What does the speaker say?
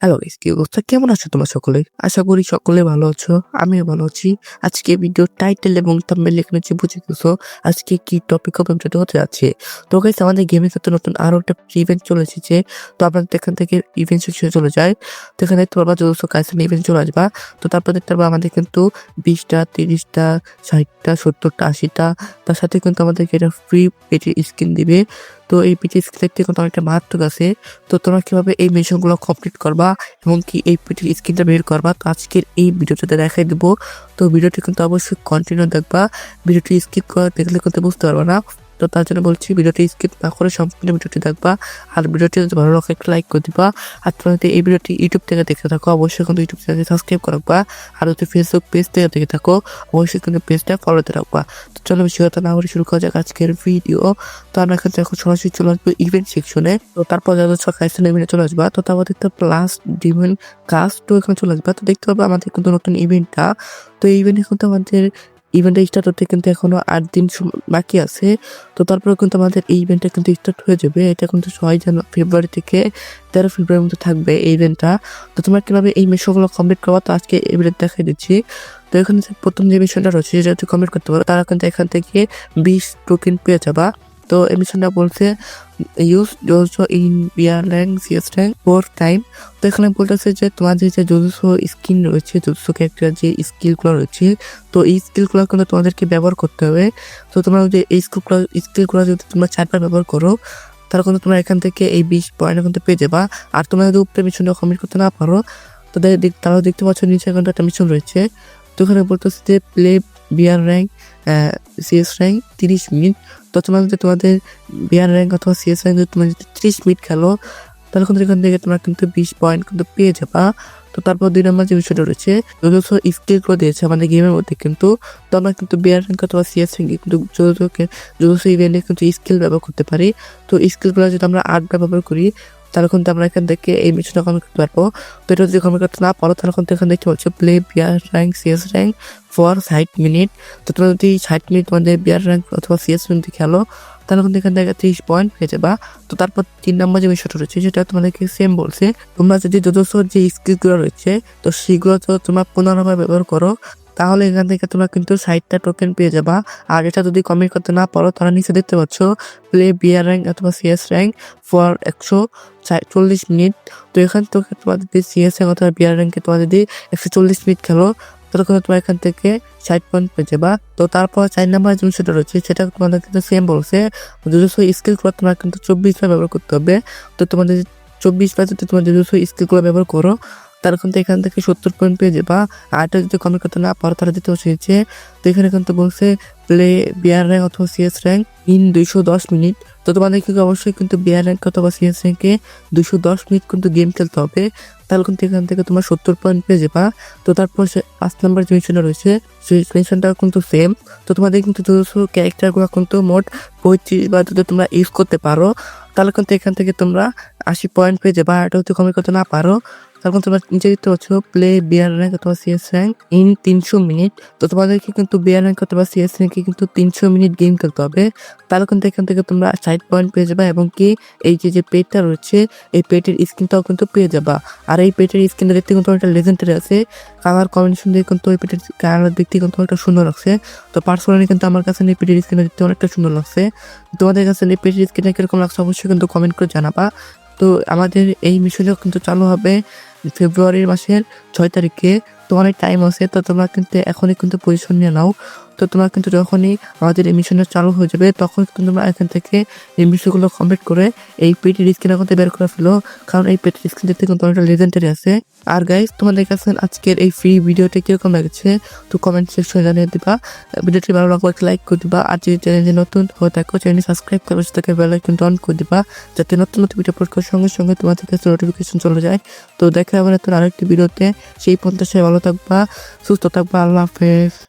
Hello guys, কি অবস্থা? কেমন আছো তোমরা সকলে? আশা করি সকলে ভালো আছো। আমিও ভালো আছি। আজকে ভিডিওর টাইটেল এবং থাম্বনেল দেখে নিশ্চয়ই বুঝে গেছো আজকে কি টপিক অফ ভিডিওটা হতে যাচ্ছে। তো গাইস, আমাদের গেমের সাথে নতুন আরো একটা ইভেন্ট চলে এসেছে। তো আপনাদের এখান থেকে ইভেন্ট শেষে চলে যায়। তো এখানে দেখতে পারবা যত কাইসেন ইভেন্ট চলে আসবা। তো তারপর দেখতে পারবা আমাদের কিন্তু 20টা, 30টা, 60টা, 70টা, 80টা, তার সাথে কিন্তু আমাদেরকে এটা ফ্রি পেটি স্কিন দিবে। তো এই পেটি স্কিন দেখতে কিন্তু অনেকটা মারাত্মক আছে। তো তোমরা কিভাবে এই মিশনগুলো কমপ্লিট করবা এবং কি এই পেটির স্ক্রিনটা বের করবা, তো আজকের এই ভিডিওটাতে দেখাই দেবো। তো ভিডিওটি কিন্তু অবশ্যই কন্টিনিউ দেখবা। ভিডিওটি স্কিপ করে দেখলে কিন্তু বুঝতে পারবা না। তো তার জন্য বলছি ভিডিওটি স্কিপ না করে সম্পূর্ণ ভিডিওটি দেখবা। আর ভিডিওটি যদি ভালো লাগে একটা লাইক করে দিবা। আর তোমরা যদি এই ভিডিওটি ইউটিউব থেকে দেখে থাকো অবশ্যই কিন্তু ইউটিউব চ্যানেলটি সাবস্ক্রাইব করে রাখবা। আর যদি ফেসবুক পেজ থেকে দেখে থাকো অবশ্যই কিন্তু পেজটা ফলোতে রাখবা। তো চলো বেশি কথা না বলে শুরু করা যাক আজকের ভিডিও। তো আমরা কিন্তু এখন সরাসরি চলে আসবো ইভেন্ট সেকশনে। তো তারপর যাদের সকাল ইভেন্টে চলে আসবা। তো তারপর দেখতে প্লাস ডিমেন কাস্ট তো এখানে চলে আসবা। তো দেখতে পাবো আমাদের কিন্তু নতুন ইভেন্টটা। তো এই ইভেন্টে কিন্তু আমাদের ইভেন্টটা স্টার্ট হতে কিন্তু এখনো 8 দিন বাকি আছে। তো তারপরে কিন্তু আমাদের এই ইভেন্টটা কিন্তু স্টার্ট হয়ে যাবে। এটা কিন্তু 6 ফেব্রুয়ারি থেকে 13 ফেব্রুয়ারির মধ্যে থাকবে এই ইভেন্টটা। তো তোমরা কিভাবে এই মিশনগুলো কমপ্লিট করবা, তো আজকে ইভেন্ট দেখাই দিচ্ছি। তো এখানে যে প্রথম যে মিশনটা রয়েছে যেটা তুমি কমপ্লিট করতে পারো, তারা কিন্তু এখান থেকে 20 টোকেন পেয়ে যাবা। তো এই মিশনটা বলছে use Jojo in BR rank CS rank 4 time. তো এখানে বলতেছে যে তোমাদের যে জোজো স্কিন রয়েছে, জোজো ক্যারেক্টার যে স্কিলগুলো রয়েছে, তো এই স্কিলগুলো কিন্তু তোমাদেরকে ব্যবহার করতে হবে। তো তোমরা যদি এই স্কিলগুলো যদি তোমরা 4বার ব্যবহার করো, তাহলে কিন্তু তোমরা এখান থেকে এই 20 পয়েন্ট কিন্তু পেয়ে যাবা। আর তোমরা যদি উপরে মিশনটা কমপ্লিট করতে না পারো, তো তারাও দেখতে পাচ্ছ নিচে কিন্তু একটা মিশন রয়েছে। তো এখানে বলতেছে যে play BR rank CS rank 30 minute. তো তোমরা যদি তোমাদের বিয়ার র্যাঙ্ক অথবা সিএস র্যাঙ্ক যদি তোমরা যদি 30 মিনিট খেলো, তাহলে কিন্তু এখান থেকে তোমরা কিন্তু 20 পয়েন্ট কিন্তু পেয়ে যাবা। তো তারপর 2 নম্বর যে বিষয়টা রয়েছে, যদিও স্কিলগুলো দিয়েছে আমাদের গেমের মধ্যে, কিন্তু তো আমরা কিন্তু বিয়ার র্যাঙ্ক অথবা সিএস র্যাঙ্কে কিন্তু যদিও ইভেন্টে কিন্তু স্কিল ব্যবহার করতে পারি। তো স্কিলগুলো যদি আমরা 8বার ব্যবহার করি, তাহলে কিন্তু আমরা এখান থেকে এই মিশনটা কমপ্লিট করতে পারবো। তো এটা যদি কমপ্লিট করতে না পারো, তাহলে কিন্তু এখান থেকে হচ্ছে play BR rank CS rank for 60 minute. তো তোমরা যদি 60 মিনিট তোমাদের বিয়ার র্যাঙ্ক অথবা সিএস র্যাঙ্ক খেলো, তাহলে কিন্তু এখান থেকে 30 পয়েন্ট পেয়ে যাবা। তো তারপর 3 নম্বর যে বিষয়টা রয়েছে সেটা তোমাদেরকে সেম বলছে, তোমরা যদি যদস্য যে স্কিলগুলো রয়েছে তো সেগুলো তো তোমরা 15বার ব্যবহার করো, তাহলে এখান থেকে তোমরা কিন্তু 60টা টোকেন পেয়ে যাবা। আর এটা যদি কমপ্লিট করতে না পারো, তাহলে নিচে দেখতে পাচ্ছ প্লে বিয়ার র্যাঙ্ক অথবা সিএস র্যাঙ্ক ফর 140 মিনিট। তো এখান থেকে তোমার যদি সিএস র্যাঙ্ক অথবা বিয়ার র্যাঙ্কে তোমার যদি 140 মিনিট খেলো, ততক্ষণ তোমার এখান থেকে 60 পয়েন্ট পেয়ে যাবা। তো তারপর 4 নম্বর যে বিষয়টা রয়েছে সেটা তোমাদের কিন্তু সেম বলছে, নিজস্ব স্কিলগুলো তোমার কিন্তু 24বার ব্যবহার করতে হবে। তো তোমাদের 24বার যদি তোমার নিজস্ব স্কিলগুলো ব্যবহার করো, তাহলে কিন্তু এখান থেকে 70 পয়েন্ট পেয়ে যাবা। আর এটা যদি কমপ্লিট করতে না পারো, তাহলে দিতে হচ্ছে তো এখানে কিন্তু বলছে প্লে বিয়ার র্যাঙ্ক অথবা সিএস র্যাঙ্ক ইন 210 মিনিট। তো তোমাদের কিন্তু অবশ্যই কিন্তু বিয়ার র্যাঙ্ক অথবা সিএস র্যাঙ্কে 210 মিনিট কিন্তু গেম খেলতে হবে, তাহলে কিন্তু এখান থেকে তোমার 70 পয়েন্ট পেয়ে যাবা। তো তারপর 5 নম্বর যে মিশনটা রয়েছে সেই মিশনটা কিন্তু সেম। তো তোমাদের কিন্তু ক্যারেক্টারগুলো কিন্তু মোট 35বার যদি তোমরা ইউজ করতে পারো, তাহলে কিন্তু এখান থেকে তোমরা 80 পয়েন্ট পেয়ে যাবা। আর এটা যদি কমপ্লিট করতে না পারো, তখন তোমরা নিচে দেখতে পাচ্ছ প্লে বিয়ার র্যাঙ্ক অথবা সিএস র্যাঙ্ক ইন 300 মিনিট। তো তোমাদেরকে কিন্তু বিয়ার র্যাঙ্ক অথবা সিএস র্যাঙ্কে কিন্তু 300 মিনিট গেম খেলতে হবে, তাহলে কিন্তু এখান থেকে তোমরা 60 পয়েন্ট পেয়ে যাবে। এবং কি এই যে পেটটা রয়েছে, এই পেটের স্কিনটাও কিন্তু পেয়ে যাবা। আর এই পেটের স্কিনটা দেখতে কিন্তু একটা লেজেন্ডারি আছে, কালার কম্বিনেশন দিয়ে কিন্তু ওই পেটের কালার দেখতে কিন্তু অনেকটা সুন্দর লাগছে। তো পার্সোনালি কিন্তু আমার কাছে এই পেটের স্কিনটা দেখতে অনেকটা সুন্দর লাগছে। তোমাদের কাছে এই পেটের স্কিনটা কিরকম লাগছে অবশ্যই কিন্তু কমেন্ট করে জানাবা। তো আমাদের এই মিশনটা কিন্তু চালু হবে ফেব্রুয়ারি মাসের 6 তারিখে। তো অনেক টাইম আছে, তো তোমরা কিন্তু এখনই কিন্তু পজিশন নিয়ে নাও। তো তোমরা কিন্তু যখনই আমাদের এই মিশনটা চালু হয়ে যাবে, তখন কিন্তু তোমরা এখান থেকে এই মিশনগুলো কমপ্লিট করে এই পেটির স্ক্রিন এখন বের করে ফেলো, কারণ এই পেটির স্ক্রিন দেখতে কিন্তু অনেকটা লেজেন্ডারি আছে। আর গাইস, তোমাদের কাছে আজকের এই ফ্রি ভিডিওটা কিরকম লাগছে তো কমেন্ট সেকশনে জানিয়ে দিবা। ভিডিওটি ভালো লাগলে একটা লাইক করে দিবা। আর যদি চ্যানেলে নতুন হয়ে থাকো, চ্যানেল সাবস্ক্রাইব করে সেটাকে বেল আইকনটা অন করে দিবা, যাতে নতুন নতুন ভিডিও আপলোড করার সঙ্গে সঙ্গে তোমাদের কাছে নোটিফিকেশন চলে যায়। তো দেখা হবে নতুন আরেকটি ভিডিওতে। সেই পর্যন্ত সবাই ভালো থাকবা, সুস্থ থাকবা। আল্লাহ হাফেজ।